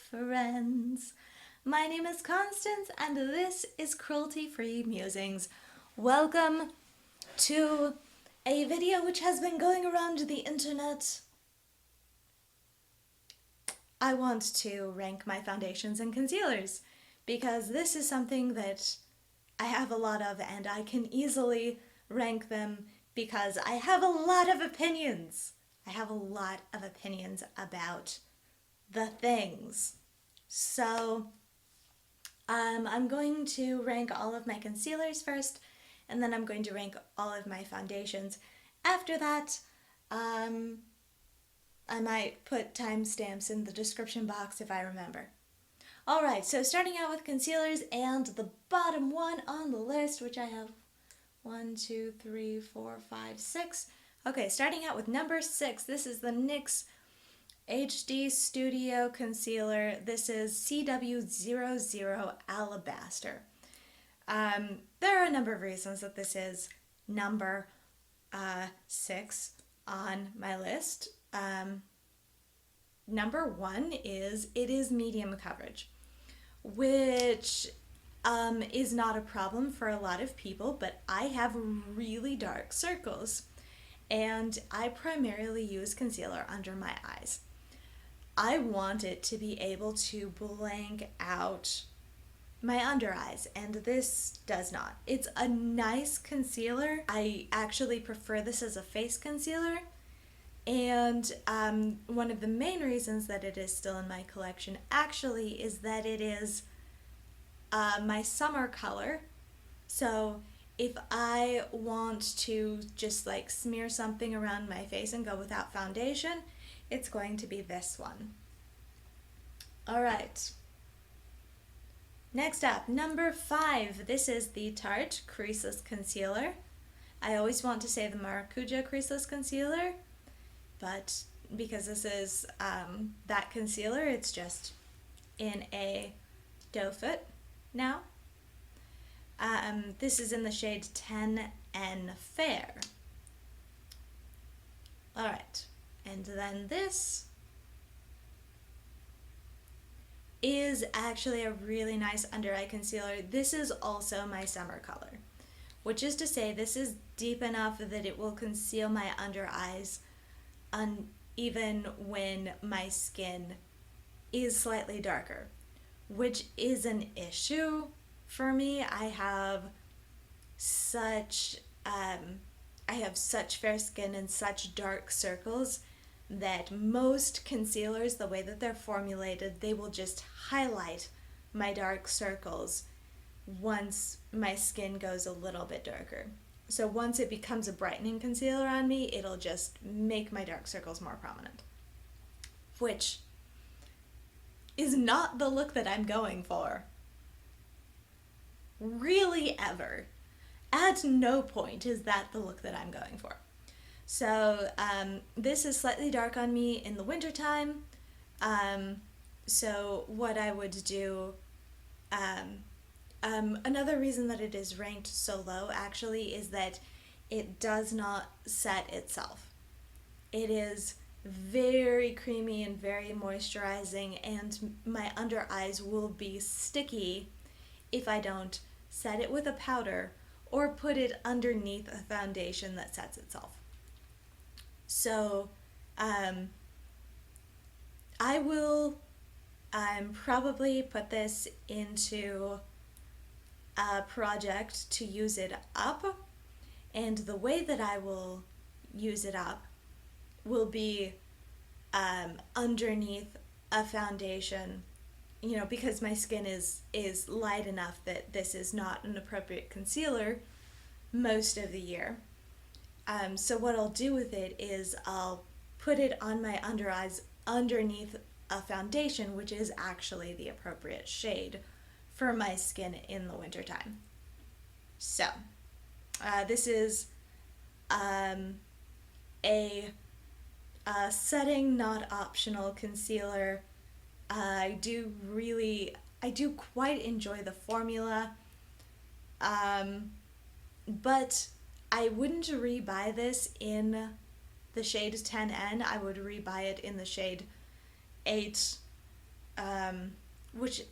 friends. My name is Constance and this is Cruelty-Free Musings. Welcome to a video which has been going around the internet. I want to rank my foundations and concealers because this is something that I have a lot of and I can easily rank them because I have a lot of opinions. I have a lot of opinions about the things. So I'm going to rank all of my concealers first, and then I'm going to rank all of my foundations. After that, I might put timestamps in the description box if I remember. Alright, so starting out with concealers and the bottom one on the list, which I have 1, 2, 3, 4, 5, 6. Okay, starting out with number 6, this is the NYX HD Studio Concealer. This is CW00 Alabaster. There are a number of reasons that this is number 6 on my list. Number 1 is it is medium coverage, which is not a problem for a lot of people, but I have really dark circles and I primarily use concealer under my eyes. I want it to be able to blank out my under eyes, and this does not. It's a nice concealer. I actually prefer this as a face concealer, and one of the main reasons that it is still in my collection actually is that it is my summer color. So if I want to just like smear something around my face and go without foundation, it's going to be this one. Alright. Next up, number 5. This is the Tarte Creaseless Concealer. I always want to say the Maracuja Creaseless Concealer, but because this is that concealer, it's just in a doe foot now. This is in the shade 10N Fair. Alright. And then this is actually a really nice under eye concealer. This is also my summer color, which is to say this is deep enough that it will conceal my under eyes even when my skin is slightly darker, which is an issue for me. I have such fair skin and such dark circles that most concealers, the way that they're formulated, they will just highlight my dark circles once my skin goes a little bit darker. So once it becomes a brightening concealer on me, it'll just make my dark circles more prominent, which is not the look that I'm going for. Really, ever. At no point is that the look that I'm going for. So this is slightly dark on me in the wintertime. So what I would do, another reason that it is ranked so low actually is that it does not set itself. It is very creamy and very moisturizing, and my under eyes will be sticky if I don't set it with a powder or put it underneath a foundation that sets itself. So I will probably put this into a project to use it up, and the way that I will use it up will be underneath a foundation, you know, because my skin is light enough that this is not an appropriate concealer most of the year. So what I'll do with it is I'll put it on my under eyes underneath a foundation, which is actually the appropriate shade for my skin in the wintertime. So this is a setting not optional concealer. I do quite enjoy the formula, but I wouldn't rebuy this in the shade 10N. I would rebuy it in the shade 8 which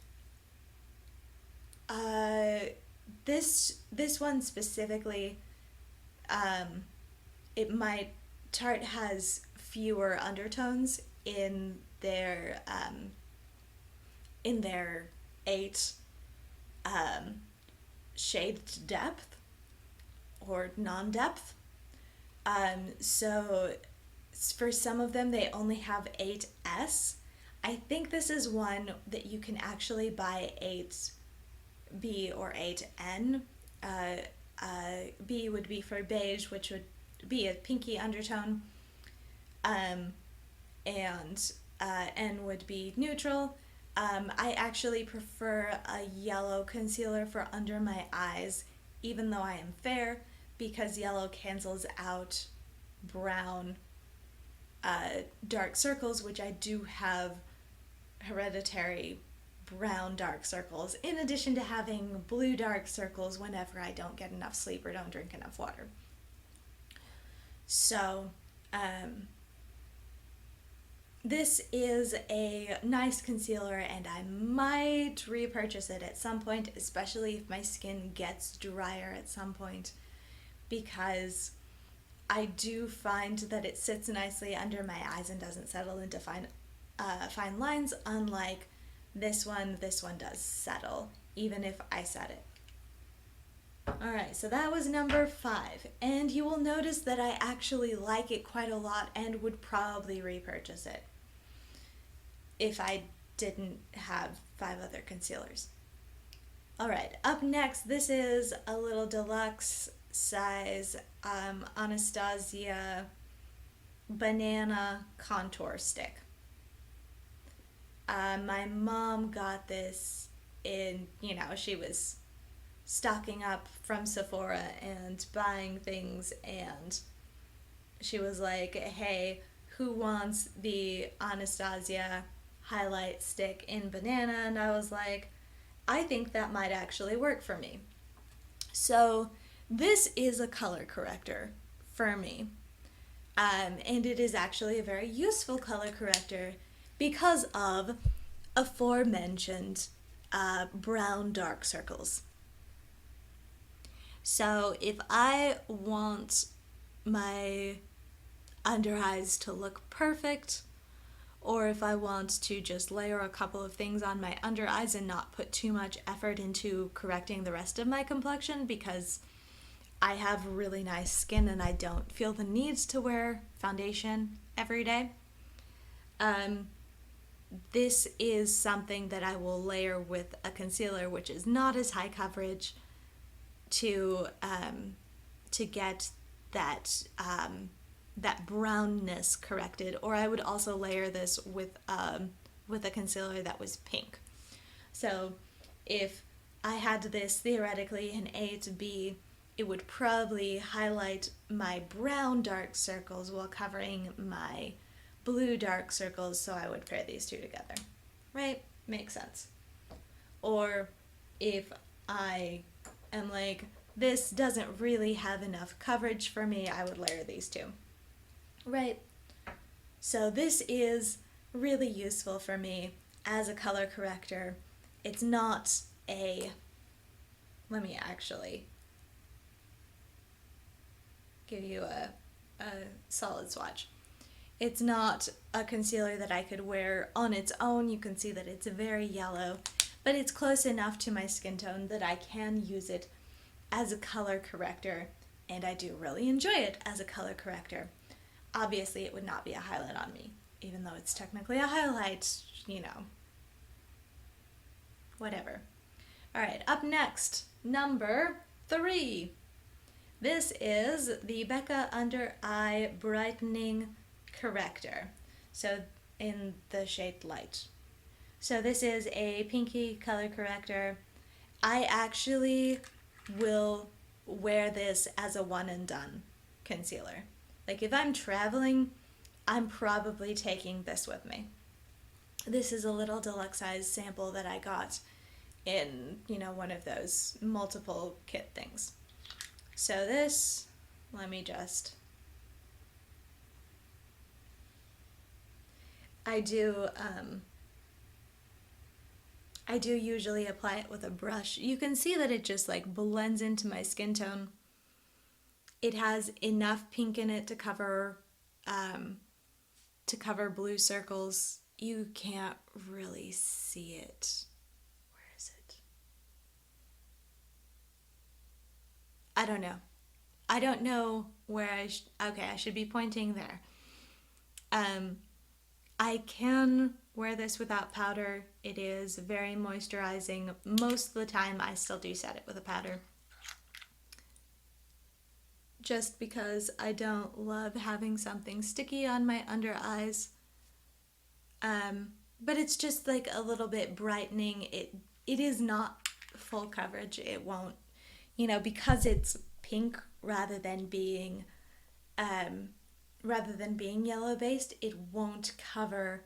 this one specifically, Tarte has fewer undertones in their 8 shade depth or non-depth. So for some of them they only have 8S. I think this is one that you can actually buy 8B or 8N. B would be for beige, which would be a pinky undertone, and N would be neutral. I actually prefer a yellow concealer for under my eyes, even though I am fair, because yellow cancels out brown dark circles, which I do have hereditary brown dark circles, in addition to having blue dark circles whenever I don't get enough sleep or don't drink enough water. So, this is a nice concealer, and I might repurchase it at some point, especially if my skin gets drier at some point, because I do find that it sits nicely under my eyes and doesn't settle into fine lines, unlike this one. This one does settle, even if I set it. Alright, so that was number 5, and you will notice that I actually like it quite a lot and would probably repurchase it if I didn't have 5 other concealers. Alright, up next, this is a little deluxe size Anastasia banana contour stick. My mom got this in, she was stocking up from Sephora and buying things, and she was like, hey, who wants the Anastasia highlight stick in banana? And I was like, I think that might actually work for me. So this is a color corrector for me, and it is actually a very useful color corrector because of aforementioned brown dark circles. So if I want my under eyes to look perfect, or if I want to just layer a couple of things on my under eyes and not put too much effort into correcting the rest of my complexion, because I have really nice skin and I don't feel the need to wear foundation every day, this is something that I will layer with a concealer which is not as high coverage to get that brownness corrected. Or I would also layer this with a concealer that was pink. So if I had this theoretically in A to B, it would probably highlight my brown dark circles while covering my blue dark circles, so I would pair these two together. Right? Makes sense. Or if I am like, this doesn't really have enough coverage for me, I would layer these two. Right? So this is really useful for me as a color corrector. It's not a... Let me actually give you a solid swatch. It's not a concealer that I could wear on its own. You can see that it's very yellow, but it's close enough to my skin tone that I can use it as a color corrector, and I do really enjoy it as a color corrector. Obviously, it would not be a highlight on me, even though it's technically a highlight, whatever. Alright, up next, number 3. This is the Becca Under Eye Brightening Corrector, so in the shade Light. So this is a pinky color corrector. I actually will wear this as a one and done concealer. Like if I'm traveling, I'm probably taking this with me. This is a little deluxe size sample that I got in, one of those multiple kit things. So this, let me just... I do I do usually apply it with a brush. You can see that it just like blends into my skin tone. It has enough pink in it to cover blue circles. You can't really see it. Where is it? I don't know. I don't know where okay, I should be pointing there. I can wear this without powder. It is very moisturizing. Most of the time I still do set it with a powder. Just because I don't love having something sticky on my under eyes. But it's just like a little bit brightening. It is not full coverage. It won't, because it's pink rather than being yellow based, it won't cover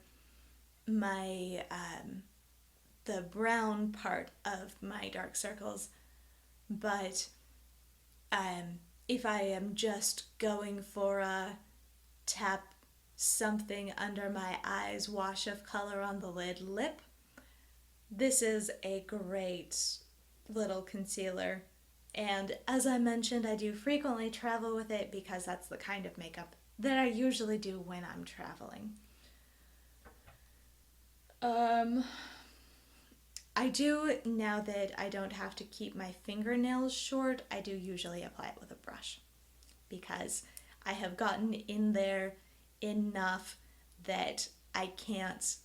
my the brown part of my dark circles. But if I am just going for a tap something under my eyes, wash of color on the lid lip, this is a great little concealer. And as I mentioned, I do frequently travel with it because that's the kind of makeup that I usually do when I'm traveling. I do, now that I don't have to keep my fingernails short, I do usually apply it with a brush because I have gotten in there enough that I can't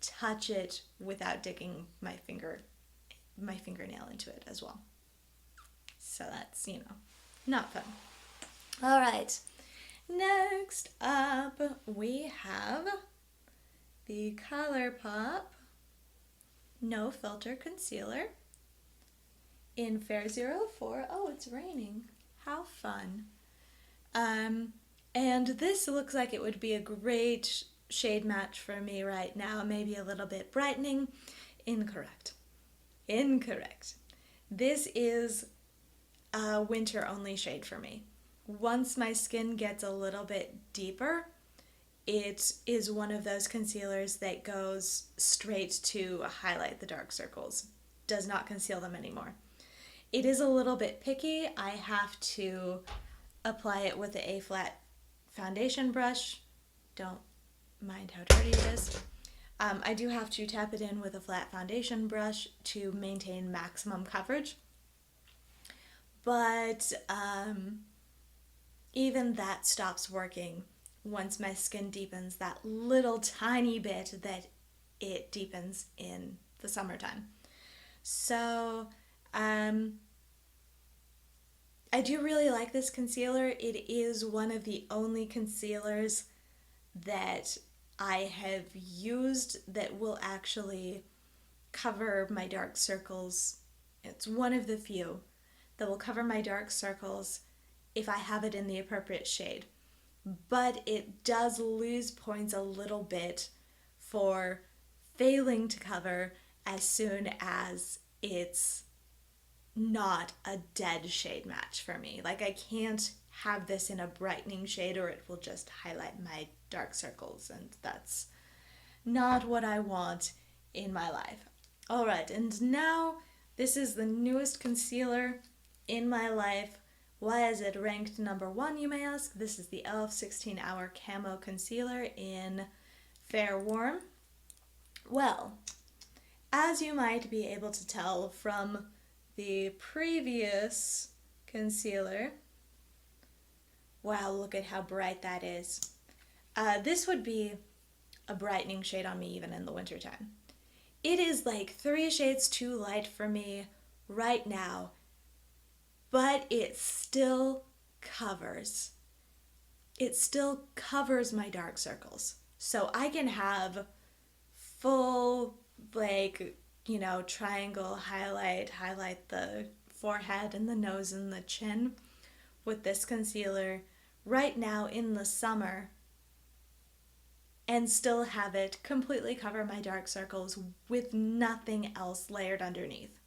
touch it without digging my fingernail into it as well. So that's, not fun. All right. Next up, we have the ColourPop No Filter Concealer in Fair 04. Oh, it's raining. How fun. And this looks like it would be a great shade match for me right now. Maybe a little bit brightening. Incorrect. This is a winter only shade for me. Once my skin gets a little bit deeper, it is one of those concealers that goes straight to highlight the dark circles. Does not conceal them anymore. It is a little bit picky. I have to apply it with a flat foundation brush. Don't mind how dirty it is. I do have to tap it in with a flat foundation brush to maintain maximum coverage. But even that stops working once my skin deepens that little tiny bit that it deepens in the summertime. So I do really like this concealer. It is one of the only concealers that I have used that will actually cover my dark circles. It's one of the few that will cover my dark circles if I have it in the appropriate shade. But it does lose points a little bit for failing to cover as soon as it's not a dead shade match for me. Like, I can't have this in a brightening shade or it will just highlight my dark circles, and that's not what I want in my life. All right, and now this is the newest concealer in my life. Why is it ranked number 1, you may ask? This is the e.l.f. 16 Hour Camo Concealer in Fair Warm. Well, as you might be able to tell from the previous concealer, wow, look at how bright that is. This would be a brightening shade on me even in the wintertime. It is like 3 shades too light for me right now, but it still covers. It still covers my dark circles. So I can have full, triangle highlight the forehead and the nose and the chin with this concealer right now in the summer and still have it completely cover my dark circles with nothing else layered underneath.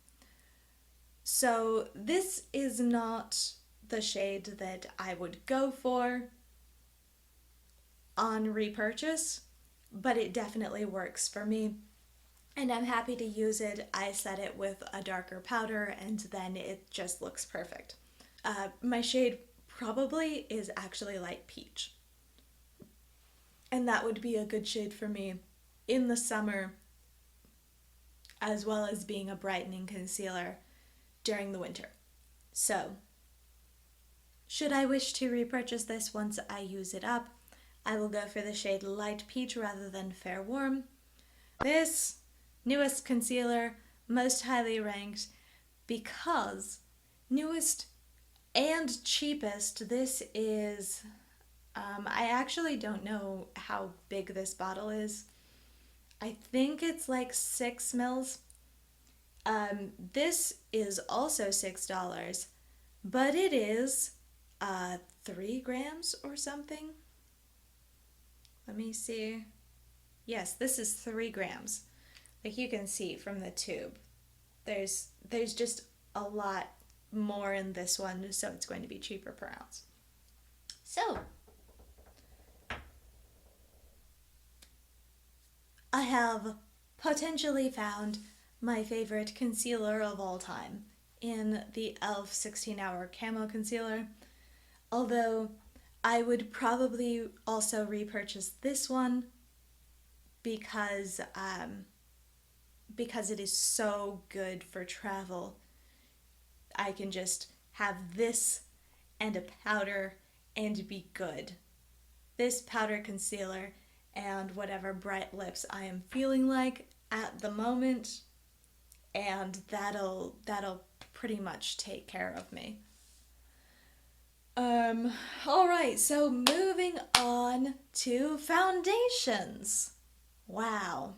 So this is not the shade that I would go for on repurchase, but it definitely works for me. and I'm happy to use it. I set it with a darker powder and then it just looks perfect. My shade probably is actually light peach. And that would be a good shade for me in the summer, as well as being a brightening concealer during the winter. So, should I wish to repurchase this once I use it up, I will go for the shade Light Peach rather than Fair Warm. This newest concealer, most highly ranked, because newest and cheapest. This is, I actually don't know how big this bottle is. I think it's like 6 mils. This is also $6, but it is 3 grams or something. Let me see. Yes, this is 3 grams. Like you can see from the tube. There's just a lot more in this one, so it's going to be cheaper per ounce. So, I have potentially found my favorite concealer of all time in the e.l.f. 16-Hour Camo Concealer, although I would probably also repurchase this one because it is so good for travel. I can just have this and a powder and be good. This powder concealer and whatever bright lips I am feeling like at the moment, and that'll pretty much take care of me. Alright, so moving on to foundations. Wow,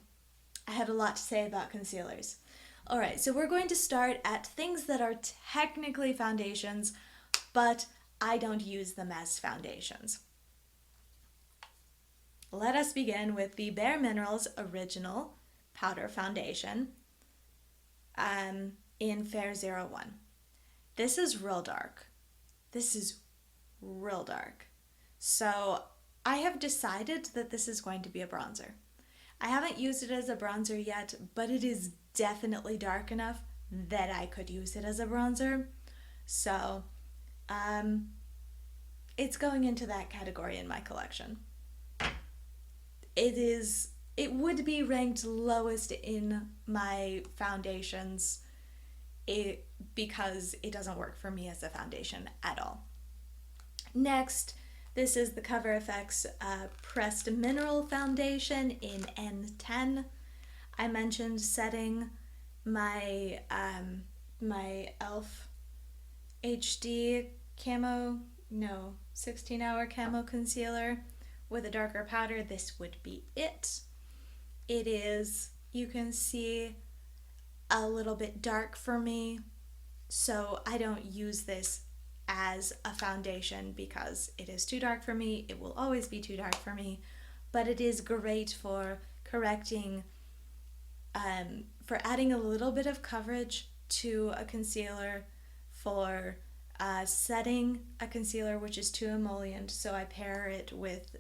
I had a lot to say about concealers. Alright, so we're going to start at things that are technically foundations, but I don't use them as foundations. Let us begin with the Bare Minerals Original Powder Foundation in Fair 01. This is real dark. This is real dark. So I have decided that this is going to be a bronzer. I haven't used it as a bronzer yet, but it is definitely dark enough that I could use it as a bronzer. So it's going into that category in my collection. It would be ranked lowest in my foundations because it doesn't work for me as a foundation at all. Next, this is the Cover FX Pressed Mineral Foundation in N10. I mentioned setting my my e.l.f. HD 16-Hour Camo Concealer with a darker powder. This would be it. It is, you can see, a little bit dark for me, so I don't use this as a foundation because it is too dark for me. It will always be too dark for me, but it is great for correcting, for adding a little bit of coverage to a concealer, for setting a concealer which is too emollient. So I pair it with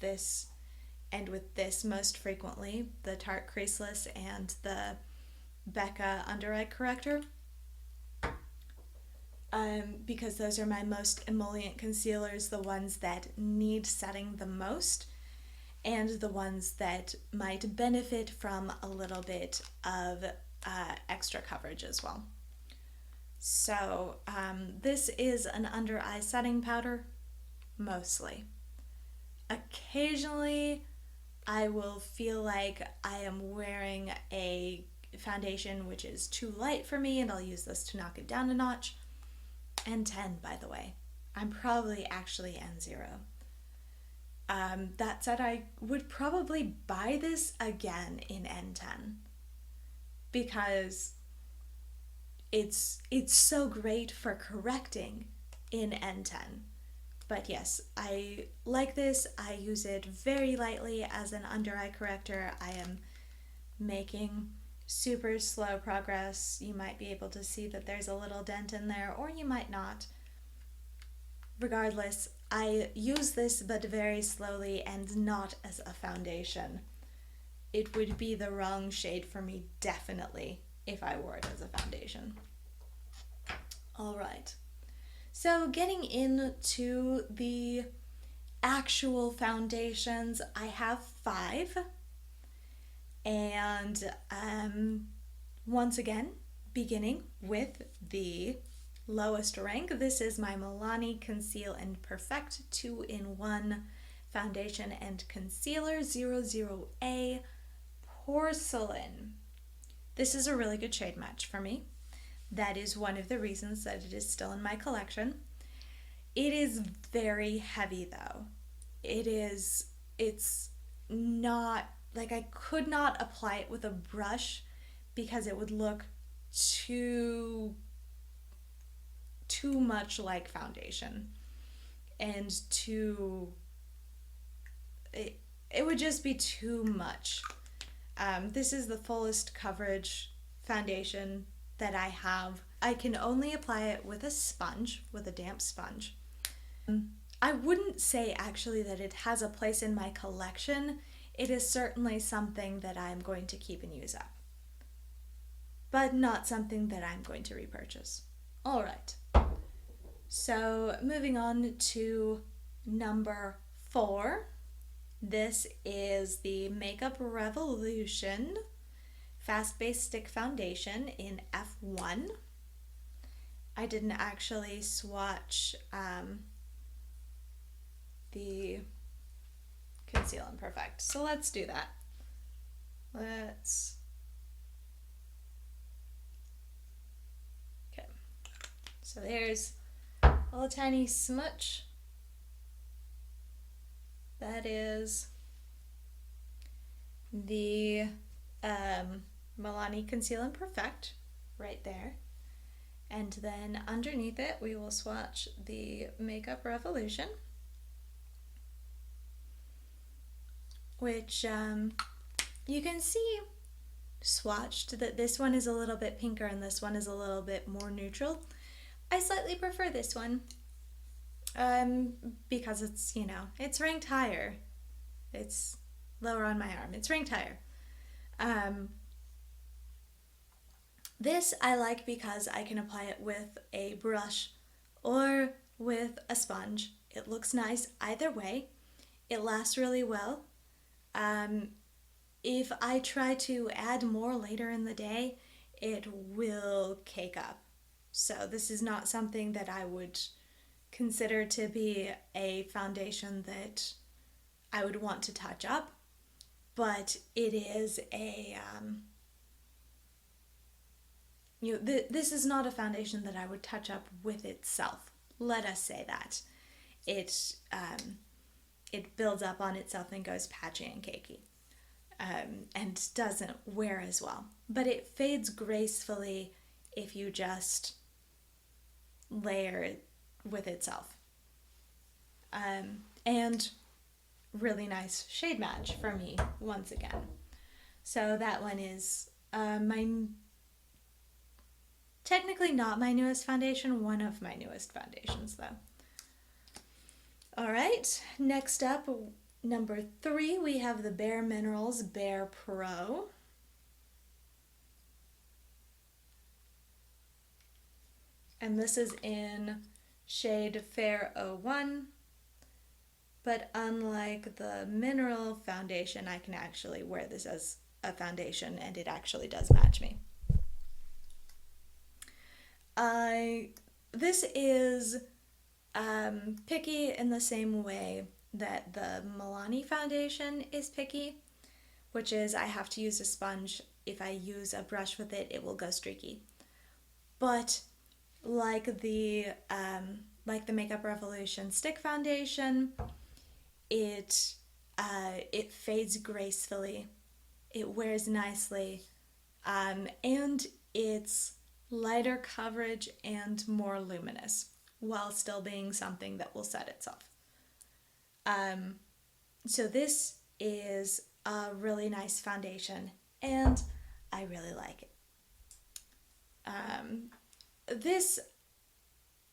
this and with this most frequently, the Tarte Creaseless and the Becca Under Eye Corrector. Because those are my most emollient concealers, the ones that need setting the most, and the ones that might benefit from a little bit of extra coverage as well. So this is an under eye setting powder, mostly. Occasionally, I will feel like I am wearing a foundation which is too light for me, and I'll use this to knock it down a notch. N10, by the way. I'm probably actually N0. That said, I would probably buy this again in N10 because it's so great for correcting in N10. But yes, I like this. I use it very lightly as an under eye corrector. I am making super slow progress. You might be able to see that there's a little dent in there, or you might not. Regardless, I use this but very slowly and not as a foundation. it would be the wrong shade for me, definitely, if I wore it as a foundation. All right. So getting into the actual foundations, I have 5. And once again, beginning with the lowest rank, this is my Milani Conceal and Perfect 2-in-1 Foundation and Concealer 00A Porcelain. This is a really good shade match for me. That is one of the reasons that it is still in my collection. It is very heavy though. It's not, like, I could not apply it with a brush because it would look too much like foundation, and it would just be too much. This is the fullest coverage foundation that I have. I can only apply it with a sponge, with a damp sponge. I wouldn't say actually that it has a place in my collection. It is certainly something that I'm going to keep and use up, but not something that I'm going to repurchase. All right. So moving on to number 4. This is the Makeup Revolution Fast Base Stick Foundation in F1. I didn't actually swatch the Conceal and Perfect, so let's do that. Okay, so there's a little tiny smudge. That is the Milani Conceal and Perfect right there. And then underneath it, we will swatch the Makeup Revolution, which you can see swatched that this one is a little bit pinker and this one is a little bit more neutral. I slightly prefer this one because it's, you know, it's ranked higher. It's lower on my arm. It's ranked higher. This I like because I can apply it with a brush or with a sponge. It looks nice either way. It lasts really well. If I try to add more later in the day, it will cake up. So this is not something that I would consider to be a foundation that I would want to touch up, but it is a this is not a foundation that I would touch up with itself. Let us say that. It builds up on itself and goes patchy and cakey, and doesn't wear as well. But it fades gracefully if you just layer it with itself. And really nice shade match for me once again. So that one is technically not my newest foundation, one of my newest foundations though. All right, next up, number 3, we have the Bare Minerals Bare Pro. And this is in shade Fair 01. But unlike the mineral foundation, I can actually wear this as a foundation and it actually does match me. This is picky in the same way that the Milani foundation is picky, which is I have to use a sponge. If I use a brush with it, it will go streaky. But like the Makeup Revolution stick foundation, it fades gracefully, it wears nicely, and it's lighter coverage and more luminous while still being something that will set itself. So this is a really nice foundation and I really like it.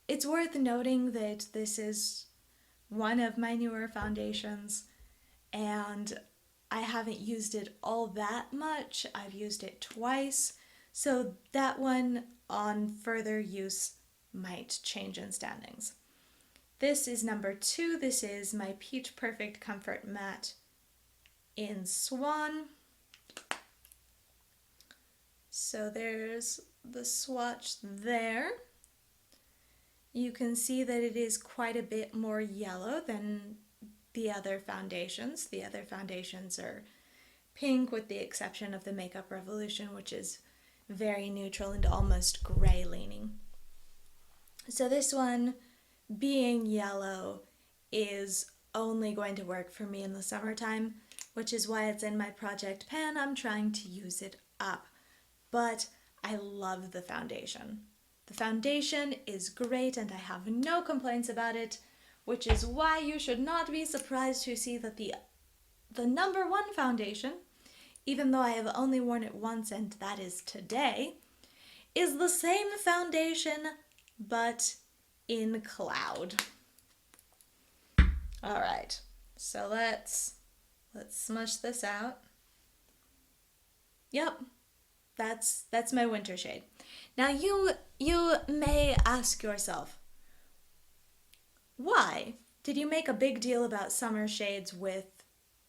It's worth noting that this is one of my newer foundations, and I haven't used it all that much. I've used it twice, so that one on further use might change in standings. This is number 2. This is my Peach Perfect Comfort Matte in Swan. So there's the swatch there. You can see that it is quite a bit more yellow than the other foundations. The other foundations are pink with the exception of the Makeup Revolution, which is very neutral and almost gray leaning. So this one, being yellow, is only going to work for me in the summertime, which is why it's in my project pan. I'm trying to use it up, but I love the foundation. The foundation is great and I have no complaints about it, which is why you should not be surprised to see that the number 1 foundation, even though I have only worn it once and that is today, is the same foundation but in Cloud. All right, so let's smush this out. Yep, that's my winter shade. Now you may ask yourself, why did you make a big deal about summer shades with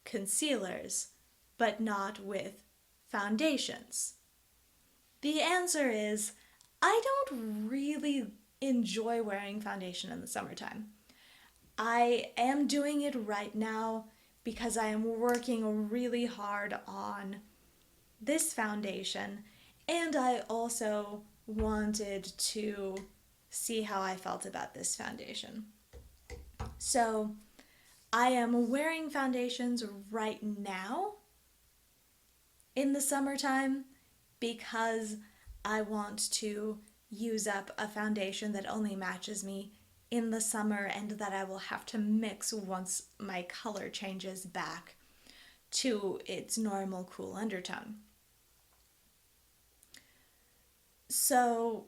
concealers but not with foundations? The answer is, I don't really enjoy wearing foundation in the summertime. I am doing it right now because I am working really hard on this foundation, and I also wanted to see how I felt about this foundation. So I am wearing foundations right now in the summertime because I want to use up a foundation that only matches me in the summer and that I will have to mix once my color changes back to its normal cool undertone. So,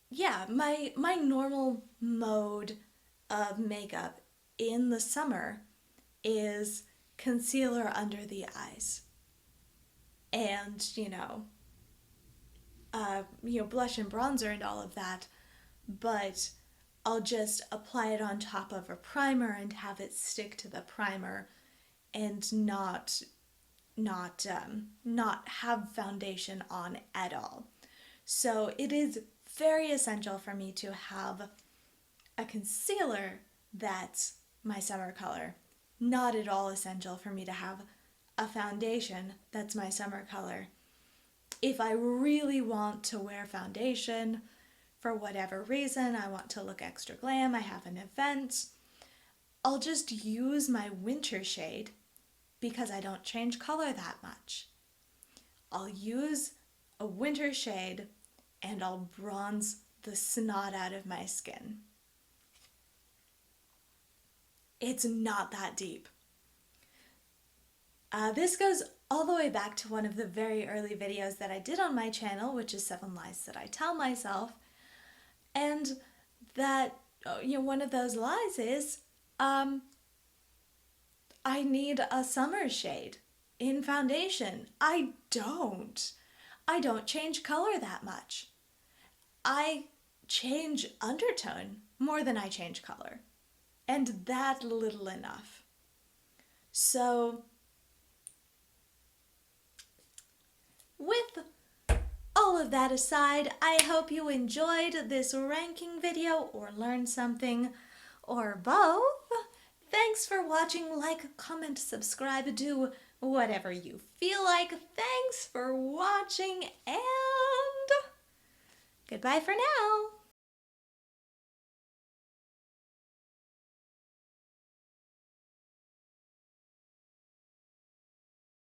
yeah, my normal mode of makeup in the summer is concealer under the eyes. And, blush and bronzer and all of that, but I'll just apply it on top of a primer and have it stick to the primer and not have foundation on at all. So it is very essential for me to have a concealer that's my summer color. Not at all essential for me to have a foundation that's my summer color. If I really want to wear foundation for whatever reason, I want to look extra glam, I have an event, I'll just use my winter shade because I don't change color that much. I'll use a winter shade and I'll bronze the snot out of my skin. It's not that deep. This goes all the way back to one of the very early videos that I did on my channel, which is 7 Lies That I Tell Myself. And that, one of those lies is, I need a summer shade in foundation. I don't change color that much. I change undertone more than I change color. And that little enough. So, with all of that aside, I hope you enjoyed this ranking video or learned something, or both. Thanks for watching. Like, comment, subscribe, do whatever you feel like. Thanks for watching, and goodbye for now.